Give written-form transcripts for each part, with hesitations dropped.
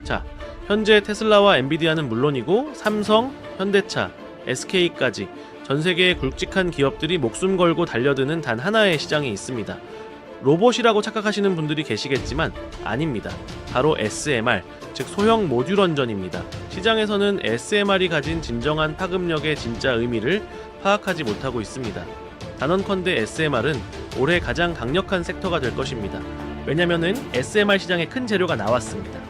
자, 현재 테슬라와 엔비디아는 물론이고 삼성, 현대차, SK까지 전 세계의 굵직한 기업들이 목숨 걸고 달려드는 단 하나의 시장이 있습니다. 로봇이라고 착각하시는 분들이 계시겠지만 아닙니다. 바로 SMR, 즉 소형 모듈 원전입니다. 시장에서는 SMR이 가진 진정한 파급력의 진짜 의미를 파악하지 못하고 있습니다. 단언컨대 SMR은 올해 가장 강력한 섹터가 될 것입니다. 왜냐면은 SMR 시장에 큰 재료가 나왔습니다.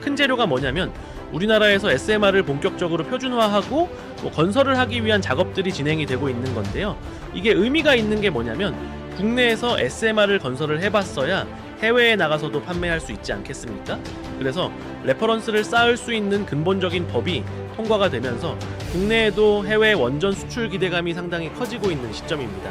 큰 재료가 뭐냐면 우리나라에서 SMR을 본격적으로 표준화하고 건설을 하기 위한 작업들이 진행이 되고 있는 건데요. 이게 의미가 있는 게 뭐냐면 국내에서 SMR을 건설을 해봤어야 해외에 나가서도 판매할 수 있지 않겠습니까? 그래서 레퍼런스를 쌓을 수 있는 근본적인 법이 통과가 되면서 국내에도 해외 원전 수출 기대감이 상당히 커지고 있는 시점입니다.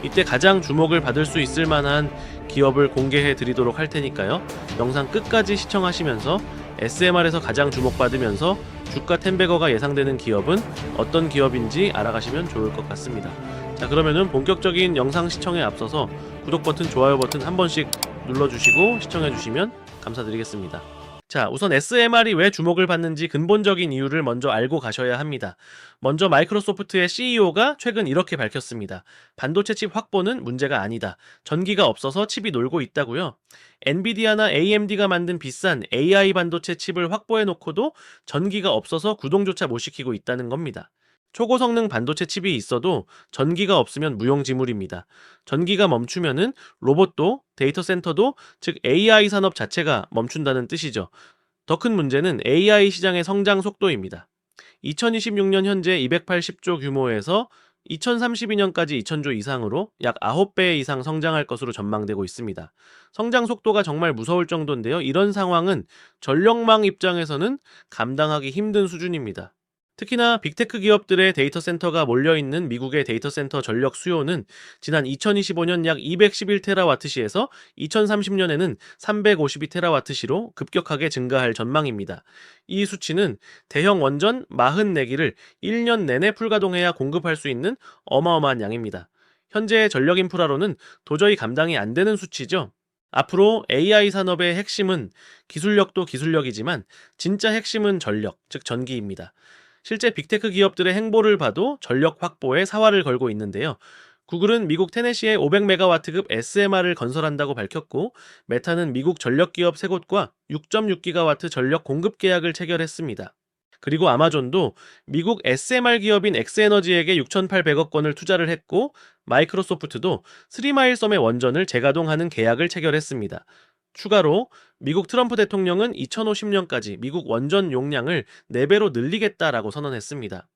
이때 가장 주목을 받을 수 있을 만한 기업을 공개해 드리도록 할 테니까요. 영상 끝까지 시청하시면서 SMR에서 가장 주목받으면서 주가 10배거가 예상되는 기업은 어떤 기업인지 알아가시면 좋을 것 같습니다. 자, 그러면은 본격적인 영상 시청에 앞서서 구독 버튼, 좋아요 버튼 한 번씩 눌러주시고 시청해주시면 감사드리겠습니다. 자, 우선 SMR이 왜 주목을 받는지 근본적인 이유를 먼저 알고 가셔야 합니다. 먼저 마이크로소프트의 CEO가 최근 이렇게 밝혔습니다. 반도체 칩 확보는 문제가 아니다. 전기가 없어서 칩이 놀고 있다고요. 엔비디아나 AMD가 만든 비싼 AI 반도체 칩을 확보해 놓고도 전기가 없어서 구동조차 못 시키고 있다는 겁니다. 초고성능 반도체 칩이 있어도 전기가 없으면 무용지물입니다. 전기가 멈추면은 로봇도 데이터 센터도 즉 AI 산업 자체가 멈춘다는 뜻이죠. 더 큰 문제는 AI 시장의 성장 속도입니다. 2026년 현재 280조 규모에서 2032년까지 2000조 이상으로 약 9배 이상 성장할 것으로 전망되고 있습니다. 성장 속도가 정말 무서울 정도인데요. 이런 상황은 전력망 입장에서는 감당하기 힘든 수준입니다. 특히나 빅테크 기업들의 데이터 센터가 몰려있는 미국의 데이터 센터 전력 수요는 지난 2025년 약 211테라와트시에서 2030년에는 352테라와트시로 급격하게 증가할 전망입니다. 이 수치는 대형 원전 44기를 1년 내내 풀가동해야 공급할 수 있는 어마어마한 양입니다. 현재 전력 인프라로는 도저히 감당이 안 되는 수치죠. 앞으로 AI 산업의 핵심은 기술력도 기술력이지만 진짜 핵심은 전력, 즉 전기입니다. 실제 빅테크 기업들의 행보를 봐도 전력 확보에 사활을 걸고 있는데요. 구글은 미국 테네시에 500메가와트급 SMR을 건설한다고 밝혔고, 메타는 미국 전력기업 3곳과 6.6기가와트 전력 공급 계약을 체결했습니다. 그리고 아마존도 미국 SMR 기업인 엑스에너지에게 6,800억 원을 투자를 했고, 마이크로소프트도 3마일 섬의 원전을 재가동하는 계약을 체결했습니다. 추가로 미국 트럼프 대통령은 2050년까지 미국 원전 용량을 4배로 늘리겠다라고 선언했습니다.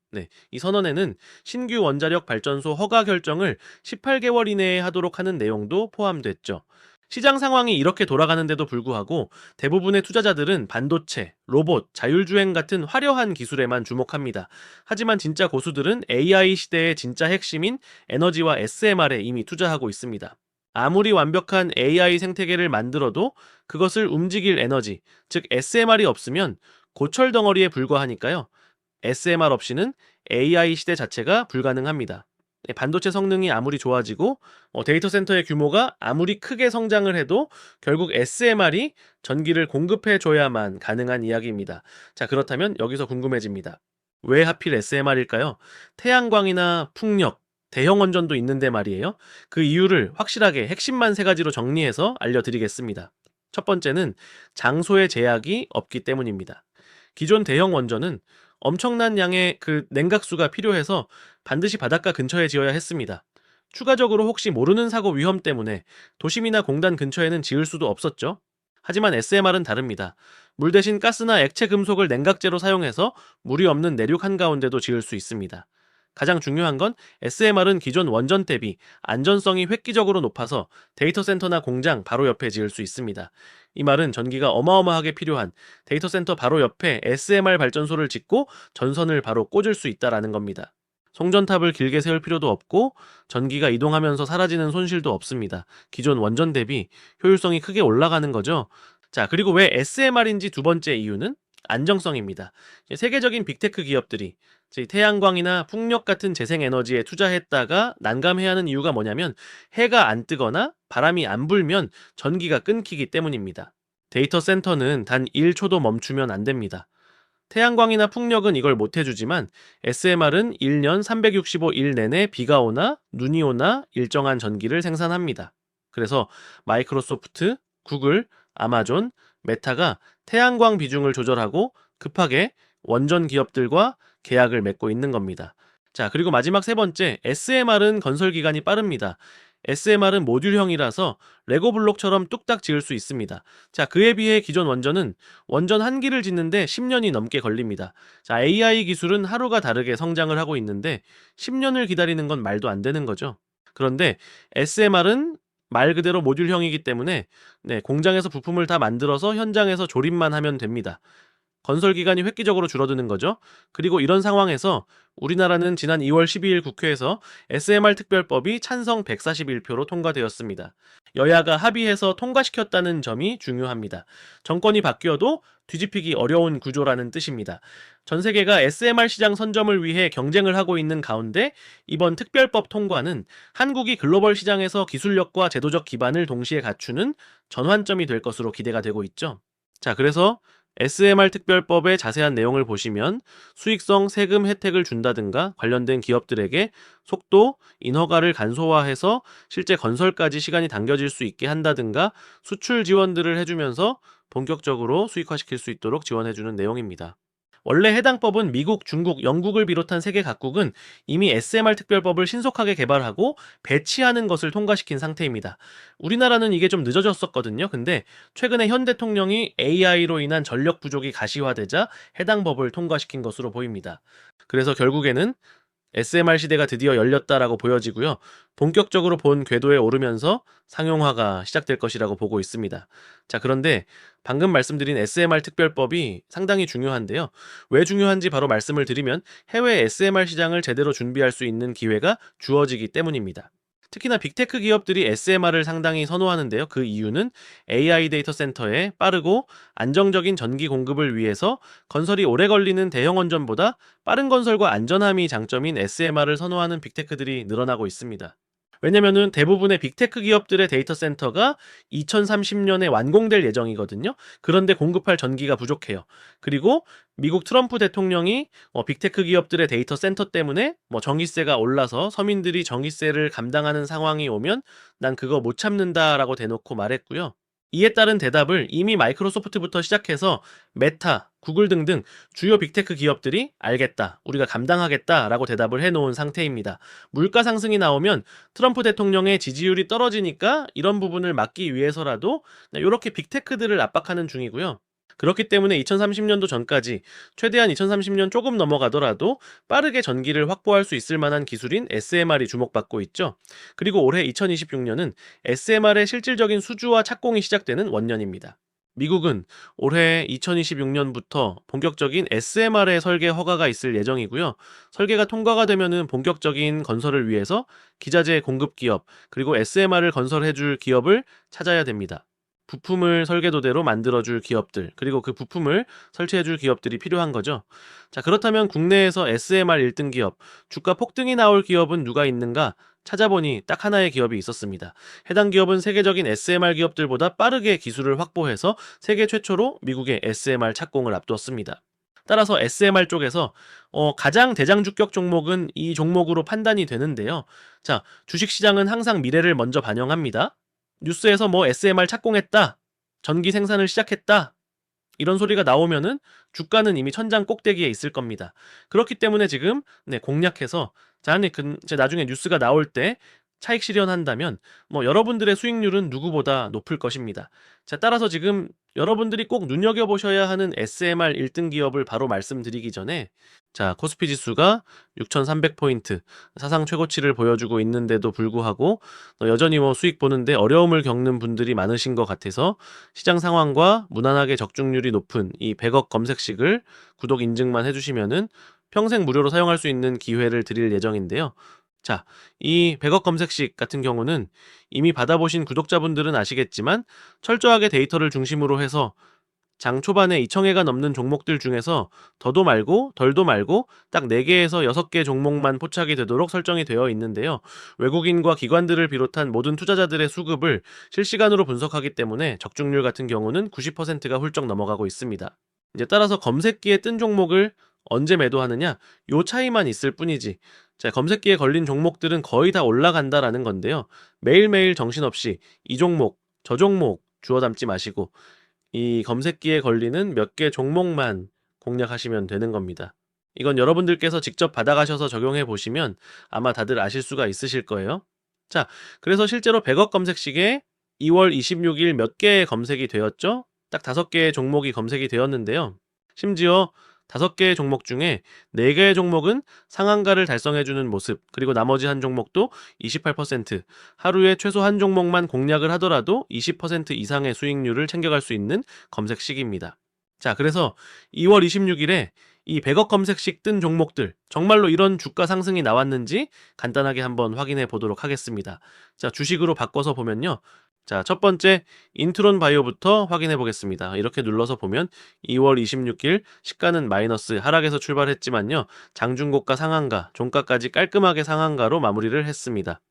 이 선언에는 신규 원자력 발전소 허가 결정을 18개월 이내에 하도록 하는 내용도 포함됐죠. 시장 상황이 이렇게 돌아가는데도 불구하고 대부분의 투자자들은 반도체, 로봇, 자율주행 같은 화려한 기술에만 주목합니다. 하지만 진짜 고수들은 AI 시대의 진짜 핵심인 에너지와 SMR에 이미 투자하고 있습니다. 아무리 완벽한 AI 생태계를 만들어도 그것을 움직일 에너지, 즉 SMR이 없으면 고철 덩어리에 불과하니까요. SMR 없이는 AI 시대 자체가 불가능합니다. 반도체 성능이 아무리 좋아지고 데이터 센터의 규모가 아무리 크게 성장을 해도 결국 SMR이 전기를 공급해 줘야만 가능한 이야기입니다. 자, 그렇다면 여기서 궁금해집니다. 왜 하필 SMR일까요? 태양광이나 풍력, 대형 원전도 있는데 말이에요. 그 이유를 확실하게 핵심만 3가지로 정리해서 알려드리겠습니다. 첫 번째는 장소의 제약이 없기 때문입니다. 기존 대형 원전은 엄청난 양의 냉각수가 필요해서 반드시 바닷가 근처에 지어야 했습니다. 추가적으로 혹시 모르는 사고 위험 때문에 도심이나 공단 근처에는 지을 수도 없었죠. 하지만 SMR은 다릅니다. 물 대신 가스나 액체 금속을 냉각제로 사용해서 물이 없는 내륙 한가운데도 지을 수 있습니다. 가장 중요한 건 SMR은 기존 원전 대비 안전성이 획기적으로 높아서 데이터 센터나 공장 바로 옆에 지을 수 있습니다. 이 말은 전기가 어마어마하게 필요한 데이터 센터 바로 옆에 SMR 발전소를 짓고 전선을 바로 꽂을 수 있다라는 겁니다. 송전탑을 길게 세울 필요도 없고 전기가 이동하면서 사라지는 손실도 없습니다. 기존 원전 대비 효율성이 크게 올라가는 거죠. 자, 그리고 왜 SMR인지 두 번째 이유는 안정성입니다. 세계적인 빅테크 기업들이 태양광이나 풍력 같은 재생에너지에 투자했다가 난감해야 하는 이유가 뭐냐면 해가 안 뜨거나 바람이 안 불면 전기가 끊기기 때문입니다. 데이터 센터는 단 1초도 멈추면 안 됩니다. 태양광이나 풍력은 이걸 못 해주지만 SMR은 1년 365일 내내 비가 오나 눈이 오나 일정한 전기를 생산합니다. 그래서 마이크로소프트, 구글, 아마존, 메타가 태양광 비중을 조절하고 급하게 원전 기업들과 계약을 맺고 있는 겁니다. 자, 그리고 마지막 세 번째, SMR은 건설 기간이 빠릅니다. SMR은 모듈형이라서 레고 블록처럼 뚝딱 지을 수 있습니다. 자, 그에 비해 기존 원전은 원전 한 기를 짓는데 10년이 넘게 걸립니다. 자, AI 기술은 하루가 다르게 성장을 하고 있는데 10년을 기다리는 건 말도 안 되는 거죠. 그런데 SMR은 말 그대로 모듈형이기 때문에 공장에서 부품을 다 만들어서 현장에서 조립만 하면 됩니다. 건설 기간이 획기적으로 줄어드는 거죠. 그리고 이런 상황에서 우리나라는 지난 2월 12일 국회에서 SMR 특별법이 찬성 141표로 통과되었습니다. 여야가 합의해서 통과시켰다는 점이 중요합니다. 정권이 바뀌어도 뒤집히기 어려운 구조라는 뜻입니다. 전 세계가 SMR 시장 선점을 위해 경쟁을 하고 있는 가운데 이번 특별법 통과는 한국이 글로벌 시장에서 기술력과 제도적 기반을 동시에 갖추는 전환점이 될 것으로 기대가 되고 있죠. 자, 그래서 SMR 특별법의 자세한 내용을 보시면 수익성 세금 혜택을 준다든가 관련된 기업들에게 속도, 인허가를 간소화해서 실제 건설까지 시간이 당겨질 수 있게 한다든가 수출 지원들을 해주면서 본격적으로 수익화시킬 수 있도록 지원해주는 내용입니다. 원래 해당 법은 미국, 중국, 영국을 비롯한 세계 각국은 이미 SMR 특별법을 신속하게 개발하고 배치하는 것을 통과시킨 상태입니다. 우리나라는 이게 좀 늦어졌었거든요. 근데 최근에 현 대통령이 AI로 인한 전력 부족이 가시화되자 해당 법을 통과시킨 것으로 보입니다. 그래서 결국에는 SMR 시대가 드디어 열렸다라고 보여지고요. 본격적으로 본 궤도에 오르면서 상용화가 시작될 것이라고 보고 있습니다. 자, 그런데 방금 말씀드린 SMR 특별법이 상당히 중요한데요. 왜 중요한지 바로 말씀을 드리면 해외 SMR 시장을 제대로 준비할 수 있는 기회가 주어지기 때문입니다. 특히나 빅테크 기업들이 SMR을 상당히 선호하는데요. 그 이유는 AI 데이터 센터에 빠르고 안정적인 전기 공급을 위해서 건설이 오래 걸리는 대형 원전보다 빠른 건설과 안전함이 장점인 SMR을 선호하는 빅테크들이 늘어나고 있습니다. 왜냐면은 대부분의 빅테크 기업들의 데이터 센터가 2030년에 완공될 예정이거든요. 그런데 공급할 전기가 부족해요. 그리고 미국 트럼프 대통령이 빅테크 기업들의 데이터 센터 때문에 전기세가 올라서 서민들이 전기세를 감당하는 상황이 오면 난 그거 못 참는다라고 대놓고 말했고요. 이에 따른 대답을 이미 마이크로소프트부터 시작해서 메타, 구글 등등 주요 빅테크 기업들이 알겠다, 우리가 감당하겠다라고 대답을 해놓은 상태입니다. 물가 상승이 나오면 트럼프 대통령의 지지율이 떨어지니까 이런 부분을 막기 위해서라도 이렇게 빅테크들을 압박하는 중이고요. 그렇기 때문에 2030년도 전까지 최대한 2030년 조금 넘어가더라도 빠르게 전기를 확보할 수 있을 만한 기술인 SMR이 주목받고 있죠. 그리고 올해 2026년은 SMR의 실질적인 수주와 착공이 시작되는 원년입니다. 미국은 올해 2026년부터 본격적인 SMR의 설계 허가가 있을 예정이고요. 설계가 통과가 되면은 본격적인 건설을 위해서 기자재 공급 기업, 그리고 SMR을 건설해줄 기업을 찾아야 됩니다. 부품을 설계도대로 만들어줄 기업들, 그리고 그 부품을 설치해줄 기업들이 필요한 거죠. 자, 그렇다면 국내에서 SMR 1등 기업, 주가 폭등이 나올 기업은 누가 있는가? 찾아보니 딱 하나의 기업이 있었습니다. 해당 기업은 세계적인 SMR 기업들보다 빠르게 기술을 확보해서 세계 최초로 미국의 SMR 착공을 앞두었습니다. 따라서 SMR 쪽에서 가장 대장주격 종목은 이 종목으로 판단이 되는데요. 자, 주식시장은 항상 미래를 먼저 반영합니다. 뉴스에서 SMR 착공했다, 전기 생산을 시작했다, 이런 소리가 나오면은 주가는 이미 천장 꼭대기에 있을 겁니다. 그렇기 때문에 지금 공략해서 나중에 뉴스가 나올 때 차익 실현한다면 여러분들의 수익률은 누구보다 높을 것입니다. 자, 따라서 지금 여러분들이 꼭 눈여겨보셔야 하는 SMR 1등 기업을 바로 말씀드리기 전에, 자, 코스피 지수가 6,300포인트 사상 최고치를 보여주고 있는데도 불구하고 여전히 수익 보는데 어려움을 겪는 분들이 많으신 것 같아서 시장 상황과 무난하게 적중률이 높은 이 100억 검색식을 구독 인증만 해주시면은 평생 무료로 사용할 수 있는 기회를 드릴 예정인데요. 자, 이 100억 검색식 같은 경우는 이미 받아보신 구독자분들은 아시겠지만 철저하게 데이터를 중심으로 해서 장 초반에 2,000회가 넘는 종목들 중에서 더도 말고 덜도 말고 딱 4개에서 6개 종목만 포착이 되도록 설정이 되어 있는데요. 외국인과 기관들을 비롯한 모든 투자자들의 수급을 실시간으로 분석하기 때문에 적중률 같은 경우는 90%가 훌쩍 넘어가고 있습니다. 이제 따라서 검색기에 뜬 종목을 언제 매도하느냐, 요 차이만 있을 뿐이지. 자, 검색기에 걸린 종목들은 거의 다 올라간다라는 건데요. 매일매일 정신없이 이 종목, 저 종목 주워 담지 마시고 이 검색기에 걸리는 몇 개 종목만 공략하시면 되는 겁니다. 이건 여러분들께서 직접 받아가셔서 적용해 보시면 아마 다들 아실 수가 있으실 거예요. 자, 그래서 실제로 100억 검색 시에 2월 26일 몇 개의 검색이 되었죠? 딱 5개의 종목이 검색이 되었는데요. 심지어 5개의 종목 중에 4개의 종목은 상한가를 달성해주는 모습, 그리고 나머지 한 종목도 28%, 하루에 최소 한 종목만 공략을 하더라도 20% 이상의 수익률을 챙겨갈 수 있는 검색식입니다. 자, 그래서 2월 26일에 이 100억 검색식 뜬 종목들, 정말로 이런 주가 상승이 나왔는지 간단하게 한번 확인해 보도록 하겠습니다. 자, 주식으로 바꿔서 보면요. 자, 첫 번째 인트론 바이오부터 확인해 보겠습니다. 이렇게 눌러서 보면 2월 26일 시가는 마이너스 하락에서 출발했지만요. 장중고가 상한가, 종가까지 깔끔하게 상한가로 마무리를 했습니다.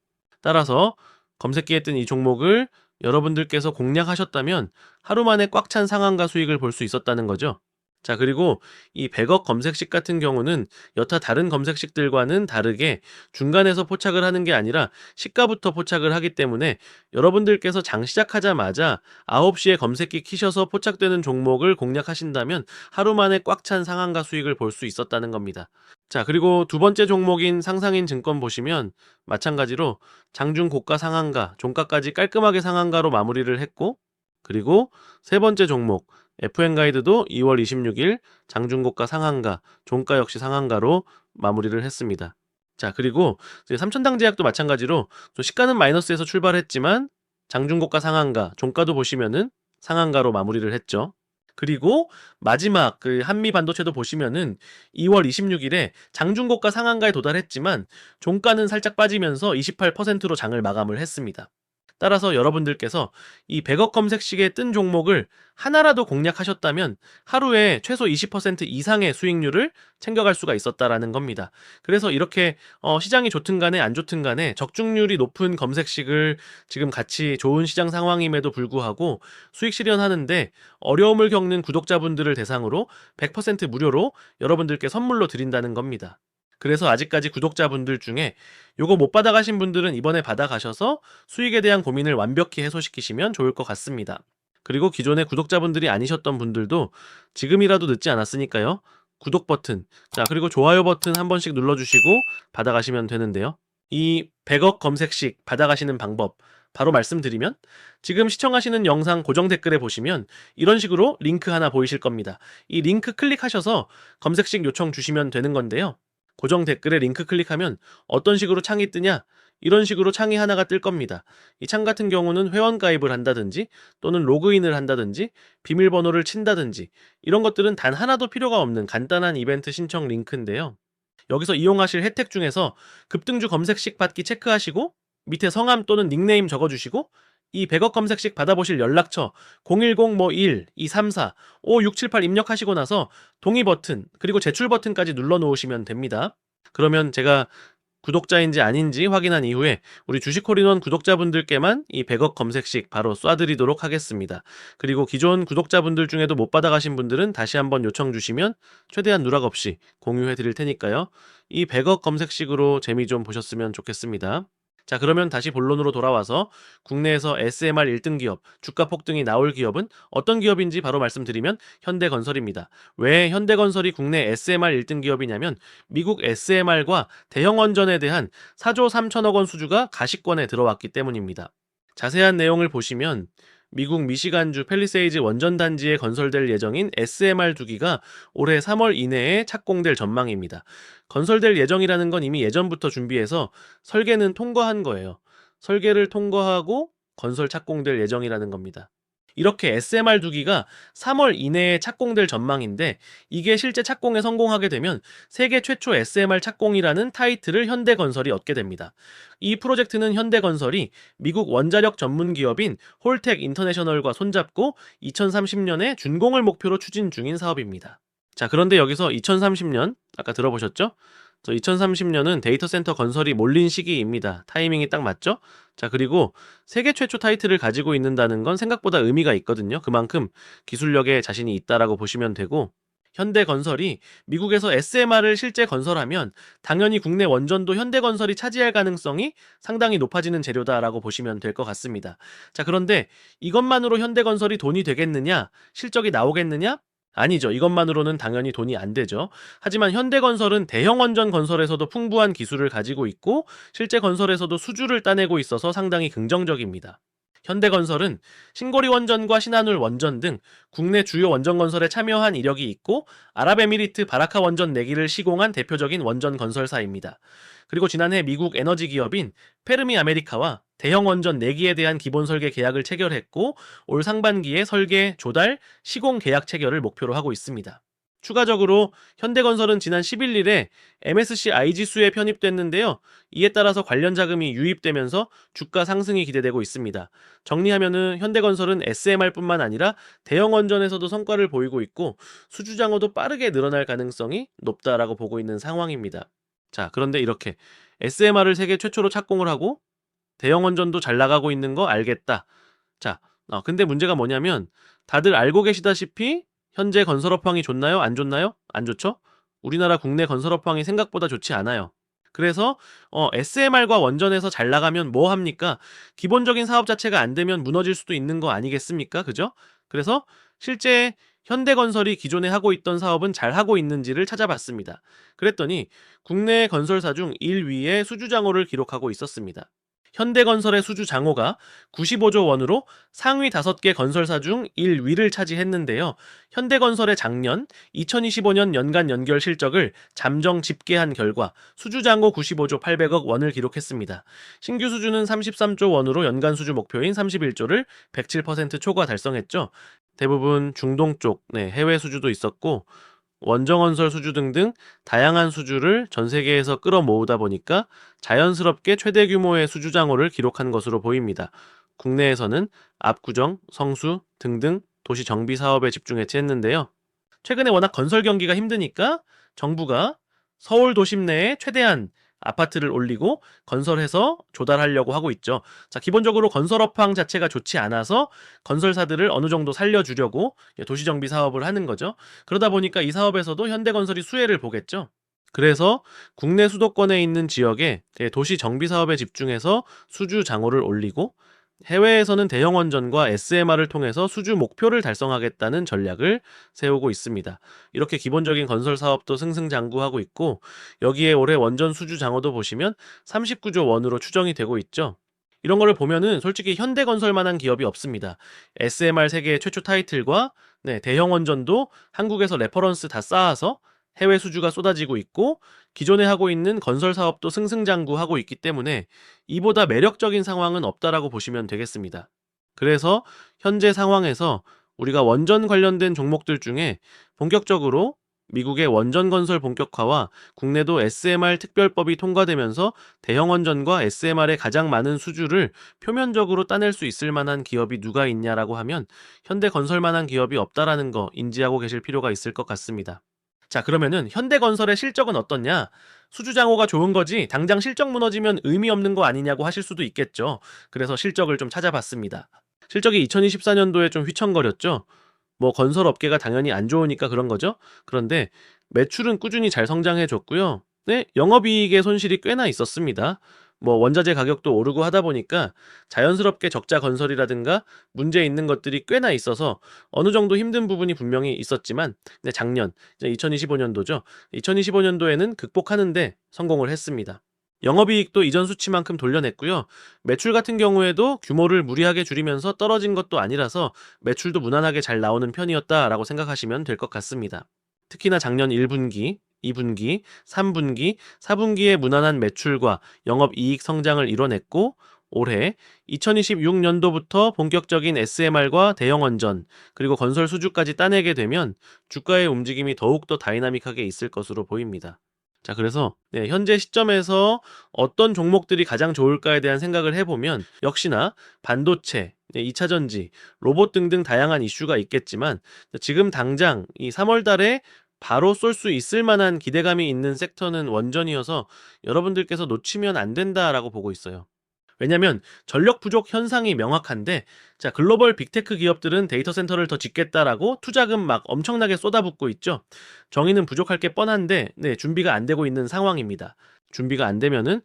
따라서 검색기에 뜬 이 종목을 여러분들께서 공략하셨다면 하루 만에 꽉 찬 상한가 수익을 볼 수 있었다는 거죠. 자, 그리고 이 100억 검색식 같은 경우는 여타 다른 검색식들과는 다르게 중간에서 포착을 하는 게 아니라 시가부터 포착을 하기 때문에 여러분들께서 장 시작하자마자 9시에 검색기 키셔서 포착되는 종목을 공략하신다면 하루 만에 꽉 찬 상한가 수익을 볼 수 있었다는 겁니다. 자, 그리고 두 번째 종목인 상상인 증권 보시면 마찬가지로 장중 고가 상한가, 종가까지 깔끔하게 상한가로 마무리를 했고, 그리고 세 번째 종목 FN 가이드도 2월 26일 장중고가 상한가, 종가 역시 상한가로 마무리를 했습니다. 자, 그리고 삼천당제약도 마찬가지로 시가는 마이너스에서 출발했지만 장중고가 상한가, 종가도 보시면은 상한가로 마무리를 했죠. 그리고 마지막 그 한미반도체도 보시면은 2월 26일에 장중고가 상한가에 도달했지만 종가는 살짝 빠지면서 28%로 장을 마감을 했습니다. 따라서 여러분들께서 이 100억 검색식에 뜬 종목을 하나라도 공략하셨다면 하루에 최소 20% 이상의 수익률을 챙겨갈 수가 있었다라는 겁니다. 그래서 이렇게 시장이 좋든 간에 안 좋든 간에 적중률이 높은 검색식을 지금 같이 좋은 시장 상황임에도 불구하고 수익 실현하는데 어려움을 겪는 구독자분들을 대상으로 100% 무료로 여러분들께 선물로 드린다는 겁니다. 그래서 아직까지 구독자분들 중에 요거 못 받아가신 분들은 이번에 받아가셔서 수익에 대한 고민을 완벽히 해소시키시면 좋을 것 같습니다. 그리고 기존의 구독자분들이 아니셨던 분들도 지금이라도 늦지 않았으니까요. 구독 버튼, 자, 그리고 좋아요 버튼 한 번씩 눌러주시고 받아가시면 되는데요. 이 100억 검색식 받아가시는 방법 바로 말씀드리면 지금 시청하시는 영상 고정 댓글에 보시면 이런 식으로 링크 하나 보이실 겁니다. 이 링크 클릭하셔서 검색식 요청 주시면 되는 건데요. 고정 댓글에 링크 클릭하면 어떤 식으로 창이 뜨냐? 이런 식으로 창이 하나가 뜰 겁니다. 이 창 같은 경우는 회원 가입을 한다든지 또는 로그인을 한다든지 비밀번호를 친다든지 이런 것들은 단 하나도 필요가 없는 간단한 이벤트 신청 링크인데요. 여기서 이용하실 혜택 중에서 급등주 검색식 받기 체크하시고 밑에 성함 또는 닉네임 적어주시고 이 100억 검색식 받아보실 연락처 010-1-234-5678 입력하시고 나서 동의 버튼 그리고 제출 버튼까지 눌러 놓으시면 됩니다. 그러면 제가 구독자인지 아닌지 확인한 이후에 우리 주식콜인원 구독자분들께만 이 100억 검색식 바로 쏴드리도록 하겠습니다. 그리고 기존 구독자분들 중에도 못 받아가신 분들은 다시 한번 요청 주시면 최대한 누락 없이 공유해 드릴 테니까요. 이 100억 검색식으로 재미 좀 보셨으면 좋겠습니다. 자, 그러면 다시 본론으로 돌아와서 국내에서 SMR 1등 기업, 주가 폭등이 나올 기업은 어떤 기업인지 바로 말씀드리면 현대건설입니다. 왜 현대건설이 국내 SMR 1등 기업이냐면 미국 SMR과 대형원전에 대한 4조 3천억 원 수주가 가시권에 들어왔기 때문입니다. 자세한 내용을 보시면 미국 미시간주 팰리세이즈 원전 단지에 건설될 예정인 SMR 2기가 올해 3월 이내에 착공될 전망입니다. 건설될 예정이라는 건 이미 예전부터 준비해서 설계는 통과한 거예요. 설계를 통과하고 건설 착공될 예정이라는 겁니다. 이렇게 SMR 2기가 3월 이내에 착공될 전망인데 이게 실제 착공에 성공하게 되면 세계 최초 SMR 착공이라는 타이틀을 현대건설이 얻게 됩니다. 이 프로젝트는 현대건설이 미국 원자력 전문 기업인 홀텍 인터내셔널과 손잡고 2030년에 준공을 목표로 추진 중인 사업입니다. 자, 그런데 여기서 2030년 아까 들어보셨죠? 2030년은 데이터 센터 건설이 몰린 시기입니다. 타이밍이 딱 맞죠? 자, 그리고 세계 최초 타이틀을 가지고 있는다는 건 생각보다 의미가 있거든요. 그만큼 기술력에 자신이 있다라고 보시면 되고, 현대건설이 미국에서 SMR을 실제 건설하면 당연히 국내 원전도 현대건설이 차지할 가능성이 상당히 높아지는 재료다라고 보시면 될 것 같습니다. 자, 그런데 이것만으로 현대건설이 돈이 되겠느냐? 실적이 나오겠느냐? 아니죠. 이것만으로는 당연히 돈이 안 되죠. 하지만 현대건설은 대형 원전 건설에서도 풍부한 기술을 가지고 있고 실제 건설에서도 수주를 따내고 있어서 상당히 긍정적입니다. 현대건설은 신고리 원전과 신한울 원전 등 국내 주요 원전 건설에 참여한 이력이 있고 아랍에미리트 바라카 원전 4기를 시공한 대표적인 원전 건설사입니다. 그리고 지난해 미국 에너지 기업인 페르미 아메리카와 대형 원전 4기에 대한 기본 설계 계약을 체결했고 올 상반기에 설계, 조달, 시공 계약 체결을 목표로 하고 있습니다. 추가적으로 현대건설은 지난 11일에 MSCI 지수에 편입됐는데요. 이에 따라서 관련 자금이 유입되면서 주가 상승이 기대되고 있습니다. 정리하면은 현대건설은 SMR뿐만 아니라 대형 원전에서도 성과를 보이고 있고 수주장어도 빠르게 늘어날 가능성이 높다라고 보고 있는 상황입니다. 자, 그런데 이렇게 SMR을 세계 최초로 착공을 하고 대형 원전도 잘 나가고 있는 거 알겠다. 자, 근데 문제가 뭐냐면 다들 알고 계시다시피 현재 건설업황이 좋나요? 안 좋나요? 안 좋죠? 우리나라 국내 건설업황이 생각보다 좋지 않아요. 그래서 SMR과 원전에서 잘 나가면 뭐 합니까? 기본적인 사업 자체가 안 되면 무너질 수도 있는 거 아니겠습니까? 그죠? 그래서 실제 현대건설이 기존에 하고 있던 사업은 잘 하고 있는지를 찾아봤습니다. 그랬더니 국내 건설사 중 1위의 수주장호를 기록하고 있었습니다. 현대건설의 수주 장호가 95조 원으로 상위 5개 건설사 중 1위를 차지했는데요. 현대건설의 작년 2025년 연간 연결 실적을 잠정 집계한 결과 수주 장호 95조 800억 원을 기록했습니다. 신규 수주는 33조 원으로 연간 수주 목표인 31조를 107% 초과 달성했죠. 대부분 중동 쪽 해외 수주도 있었고 원정건설 수주 등등 다양한 수주를 전 세계에서 끌어모으다 보니까 자연스럽게 최대 규모의 수주 장호를 기록한 것으로 보입니다. 국내에서는 압구정, 성수 등등 도시 정비 사업에 집중했는데요. 최근에 워낙 건설 경기가 힘드니까 정부가 서울 도심 내에 최대한 아파트를 올리고 건설해서 조달하려고 하고 있죠. 자, 기본적으로 건설 업황 자체가 좋지 않아서 건설사들을 어느 정도 살려주려고 도시정비 사업을 하는 거죠. 그러다 보니까 이 사업에서도 현대건설이 수혜를 보겠죠. 그래서 국내 수도권에 있는 지역에 도시 정비 사업에 집중해서 수주 장호를 올리고 해외에서는 대형 원전과 SMR을 통해서 수주 목표를 달성하겠다는 전략을 세우고 있습니다. 이렇게 기본적인 건설 사업도 승승장구하고 있고 여기에 올해 원전 수주 장호도 보시면 39조 원으로 추정이 되고 있죠. 이런 거를 보면은 솔직히 현대건설만한 기업이 없습니다. SMR 세계 최초 타이틀과 대형 원전도 한국에서 레퍼런스 다 쌓아서 해외 수주가 쏟아지고 있고 기존에 하고 있는 건설 사업도 승승장구하고 있기 때문에 이보다 매력적인 상황은 없다라고 보시면 되겠습니다. 그래서 현재 상황에서 우리가 원전 관련된 종목들 중에 본격적으로 미국의 원전 건설 본격화와 국내도 SMR 특별법이 통과되면서 대형 원전과 SMR의 가장 많은 수주를 표면적으로 따낼 수 있을 만한 기업이 누가 있냐라고 하면 현대건설만한 기업이 없다라는 거 인지하고 계실 필요가 있을 것 같습니다. 자, 그러면은 현대건설의 실적은 어떻냐? 수주장호가 좋은 거지 당장 실적 무너지면 의미 없는 거 아니냐고 하실 수도 있겠죠. 그래서 실적을 좀 찾아봤습니다. 실적이 2024년도에 좀 휘청거렸죠. 뭐 건설 업계가 당연히 안 좋으니까 그런 거죠. 그런데 매출은 꾸준히 잘 성장해 줬고요. 영업이익의 손실이 꽤나 있었습니다. 뭐 원자재 가격도 오르고 하다 보니까 자연스럽게 적자 건설이라든가 문제 있는 것들이 꽤나 있어서 어느 정도 힘든 부분이 분명히 있었지만 작년 이제 2025년도죠. 2025년도에는 극복하는데 성공을 했습니다. 영업이익도 이전 수치만큼 돌려냈고요. 매출 같은 경우에도 규모를 무리하게 줄이면서 떨어진 것도 아니라서 매출도 무난하게 잘 나오는 편이었다라고 생각하시면 될 것 같습니다. 특히나 작년 1분기, 2분기, 3분기, 4분기의 무난한 매출과 영업이익 성장을 이뤄냈고 올해 2026년도부터 본격적인 SMR과 대형 원전, 그리고 건설 수주까지 따내게 되면 주가의 움직임이 더욱더 다이나믹하게 있을 것으로 보입니다. 자, 그래서 현재 시점에서 어떤 종목들이 가장 좋을까에 대한 생각을 해보면 역시나 반도체, 2차 전지, 로봇 등등 다양한 이슈가 있겠지만 지금 당장 이 3월 달에 바로 쏠 수 있을 만한 기대감이 있는 섹터는 원전이어서 여러분들께서 놓치면 안 된다라고 보고 있어요. 왜냐면 전력 부족 현상이 명확한데, 자, 글로벌 빅테크 기업들은 데이터 센터를 더 짓겠다라고 투자금 막 엄청나게 쏟아붓고 있죠. 정의는 부족할 게 뻔한데 준비가 안 되고 있는 상황입니다. 준비가 안 되면은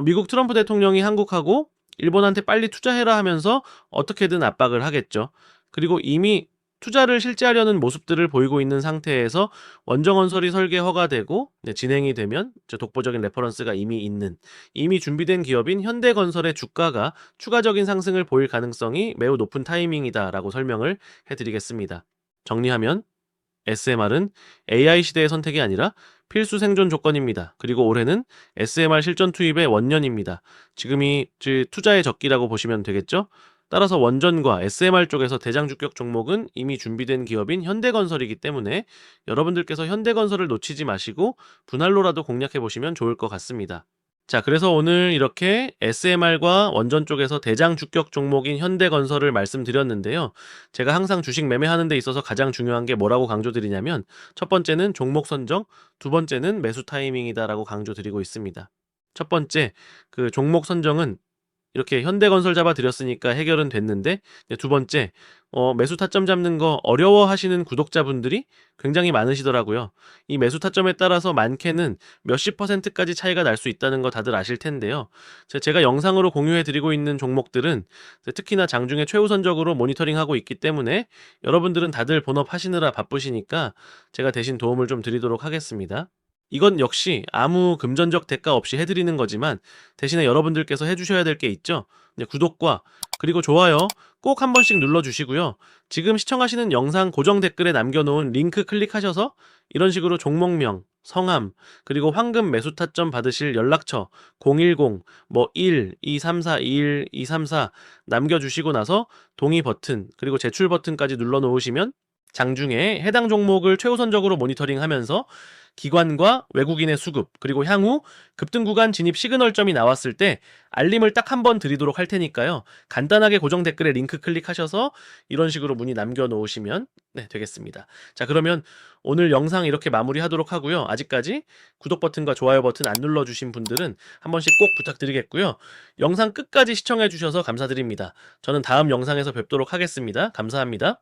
미국 트럼프 대통령이 한국하고 일본한테 빨리 투자해라 하면서 어떻게든 압박을 하겠죠. 그리고 이미 투자를 실제하려는 모습들을 보이고 있는 상태에서 원정건설이 설계 허가되고 진행이 되면 독보적인 레퍼런스가 이미 준비된 기업인 현대건설의 주가가 추가적인 상승을 보일 가능성이 매우 높은 타이밍이다라고 설명을 해드리겠습니다. 정리하면 SMR은 AI 시대의 선택이 아니라 필수 생존 조건입니다. 그리고 올해는 SMR 실전 투입의 원년입니다. 지금이 투자의 적기라고 보시면 되겠죠? 따라서 원전과 SMR 쪽에서 대장주격 종목은 이미 준비된 기업인 현대건설이기 때문에 여러분들께서 현대건설을 놓치지 마시고 분할로라도 공략해 보시면 좋을 것 같습니다. 자, 그래서 오늘 이렇게 SMR과 원전 쪽에서 대장주격 종목인 현대건설을 말씀드렸는데요. 제가 항상 주식 매매하는 데 있어서 가장 중요한 게 뭐라고 강조드리냐면 첫 번째는 종목 선정, 두 번째는 매수 타이밍이다라고 강조드리고 있습니다. 첫 번째, 그 종목 선정은 이렇게 현대건설 잡아드렸으니까 해결은 됐는데, 두 번째, 매수 타점 잡는 거 어려워하시는 구독자분들이 굉장히 많으시더라고요. 이 매수 타점에 따라서 많게는 몇십 %까지 차이가 날 수 있다는 거 다들 아실 텐데요. 제가 영상으로 공유해드리고 있는 종목들은 특히나 장중에 최우선적으로 모니터링하고 있기 때문에 여러분들은 다들 본업 하시느라 바쁘시니까 제가 대신 도움을 좀 드리도록 하겠습니다. 이건 역시 아무 금전적 대가 없이 해드리는 거지만 대신에 여러분들께서 해주셔야 될 게 있죠. 구독과 그리고 좋아요 꼭 한 번씩 눌러주시고요. 지금 시청하시는 영상 고정 댓글에 남겨놓은 링크 클릭하셔서 이런 식으로 종목명, 성함, 그리고 황금 매수 타점 받으실 연락처 010 1 234 21 234 남겨주시고 나서 동의 버튼 그리고 제출 버튼까지 눌러 놓으시면 장중에 해당 종목을 최우선적으로 모니터링하면서 기관과 외국인의 수급, 그리고 향후 급등 구간 진입 시그널점이 나왔을 때 알림을 딱 한 번 드리도록 할 테니까요. 간단하게 고정 댓글에 링크 클릭하셔서 이런 식으로 문의 남겨놓으시면 되겠습니다. 자, 그러면 오늘 영상 이렇게 마무리하도록 하고요. 아직까지 구독 버튼과 좋아요 버튼 안 눌러주신 분들은 한 번씩 꼭 부탁드리겠고요. 영상 끝까지 시청해주셔서 감사드립니다. 저는 다음 영상에서 뵙도록 하겠습니다. 감사합니다.